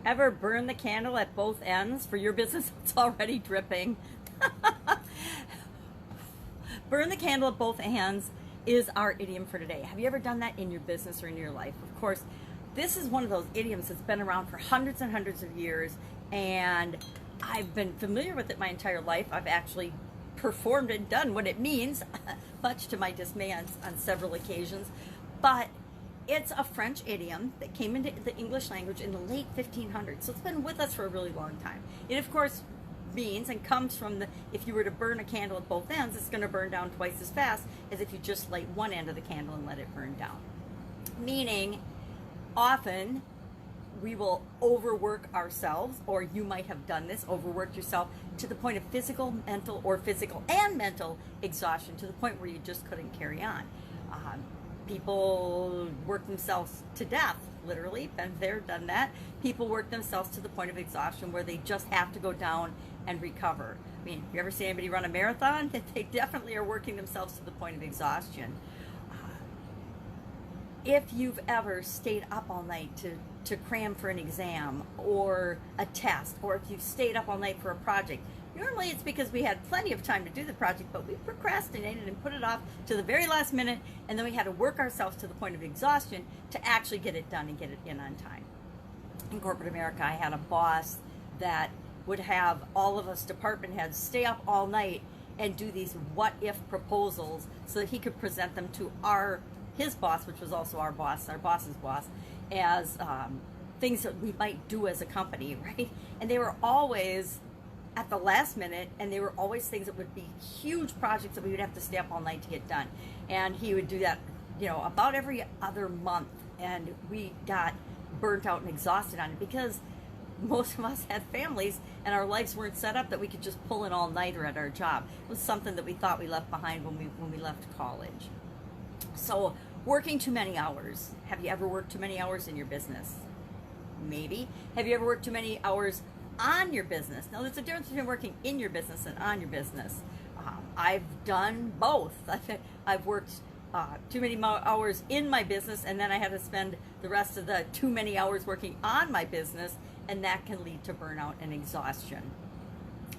Ever burn the candle at both ends? For your business, it's already dripping. Burn the candle at both ends is our idiom for today. Have you ever done that in your business or in your life? Of course, this is one of those idioms that's been around for hundreds and hundreds of years, and I've been familiar with it my entire life. I've actually performed and done what it means, much to my dismay on several occasions. But it's a French idiom that came into the English language in the late 1500s, so it's been with us for a really long time. It, of course, means and comes from the, if you were to burn a candle at both ends, it's going to burn down twice as fast as if you just light one end of the candle and let it burn down. Meaning, often we will overwork ourselves, or you might have done this, overworked yourself to the point of physical, mental, or physical and mental exhaustion, to the point where you just couldn't carry on. People work themselves to death, literally, been there, done that. People work themselves to the point of exhaustion where they just have to go down and recover. I mean, you ever see anybody run a marathon? They definitely are working themselves to the point of exhaustion. If you've ever stayed up all night to cram for an exam or a test, or if you've stayed up all night for a project, normally it's because we had plenty of time to do the project, but we procrastinated and put it off to the very last minute, and then we had to work ourselves to the point of exhaustion to actually get it done and get it in on time. In corporate America, I had a boss that would have all of us department heads stay up all night and do these what-if proposals so that he could present them to his boss, which was also our boss's boss, as things that we might do as a company, right? And they were always at the last minute, and they were always things that would be huge projects that we would have to stay up all night to get done. And he would do that, about every other month, and we got burnt out and exhausted on it because most of us had families and our lives weren't set up that we could just pull an all-nighter at our job. It was something that we thought we left behind when we left college. So, working too many hours. Have you ever worked too many hours in your business? Maybe. Have you ever worked too many hours on your business? Now, there's a difference between working in your business and on your business. I've done both. I've worked too many hours in my business, and then I had to spend the rest of the too many hours working on my business, and that can lead to burnout and exhaustion.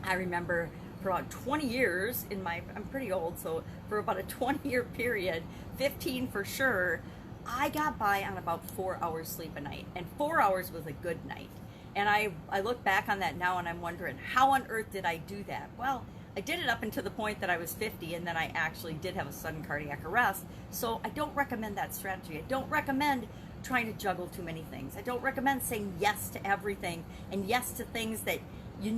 I remember for about 20 years I'm pretty old, so for about a 20-year period, 15 for sure, I got by on about 4 hours sleep a night, and 4 hours was a good night. And I look back on that now and I'm wondering, how on earth did I do that? Well, I did it up until the point that I was 50, and then I actually did have a sudden cardiac arrest. So I don't recommend that strategy. I don't recommend trying to juggle too many things. I don't recommend saying yes to everything and yes to things that you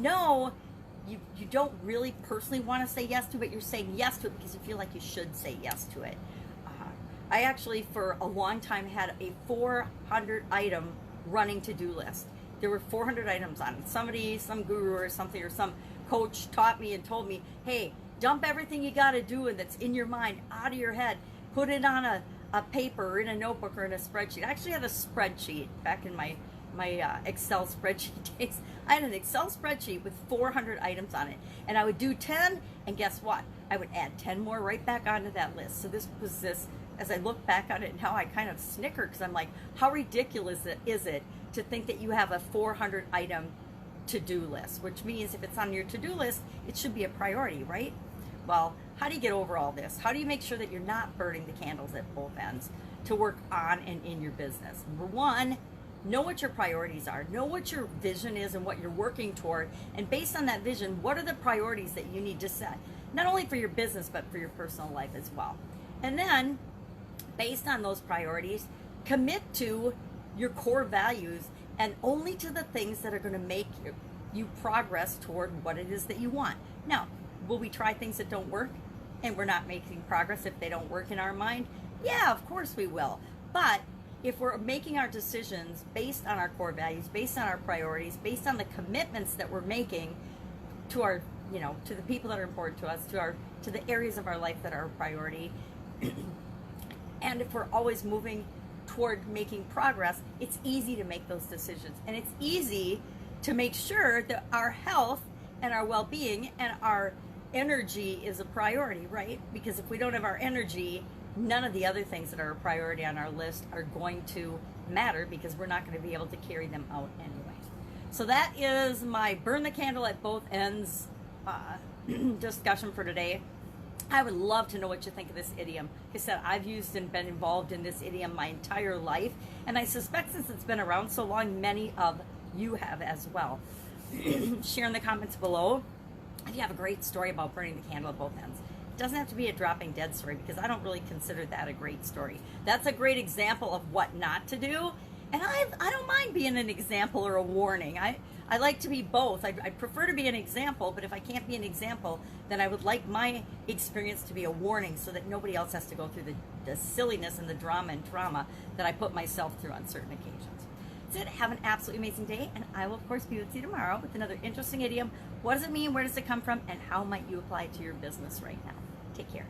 don't really personally want to say yes to, but you're saying yes to it because you feel like you should say yes to it. I actually, for a long time, had a 400-item running to-do list. There were 400 items on it. Some guru or something, or some coach taught me and told me, hey, dump everything you got to do and that's in your mind out of your head. Put it on a paper or in a notebook or in a spreadsheet. I actually had a spreadsheet back in my Excel spreadsheet days. I had an Excel spreadsheet with 400 items on it. And I would do 10, and guess what? I would add 10 more right back onto that list. So this, as I look back on it now, I kind of snicker because I'm like, how ridiculous is it to think that you have a 400 item to-do list, which means if it's on your to-do list, it should be a priority, right? Well, how do you get over all this? How do you make sure that you're not burning the candles at both ends to work on and in your business? Number one, know what your priorities are. Know what your vision is and what you're working toward. And based on that vision, what are the priorities that you need to set? Not only for your business, but for your personal life as well. And then, based on those priorities, commit to your core values and only to the things that are going to make you progress toward what it is that you want. Now, will we try things that don't work and we're not making progress if they don't work in our mind? Yeah, of course we will. But if we're making our decisions based on our core values, based on our priorities, based on the commitments that we're making to our, to the people that are important to us, to the areas of our life that are a priority, and if we're always moving toward making progress, it's easy to make those decisions. And it's easy to make sure that our health and our well-being and our energy is a priority, right? Because if we don't have our energy, none of the other things that are a priority on our list are going to matter because we're not going to be able to carry them out anyway. So that is my burn the candle at both ends discussion for today. I would love to know what you think of this idiom. Like I said, I've used and been involved in this idiom my entire life, and I suspect since it's been around so long, many of you have as well. Share in the comments below if you have a great story about burning the candle at both ends. It doesn't have to be a dropping dead story, because I don't really consider that a great story. That's a great example of what not to do, and I don't mind being an example or a warning. I like to be both. I prefer to be an example, but if I can't be an example, then I would like my experience to be a warning, so that nobody else has to go through the silliness and the drama and trauma that I put myself through on certain occasions. That's it. Have an absolutely amazing day, and I will, of course, be with you tomorrow with another interesting idiom. What does it mean? Where does it come from? And how might you apply it to your business right now? Take care.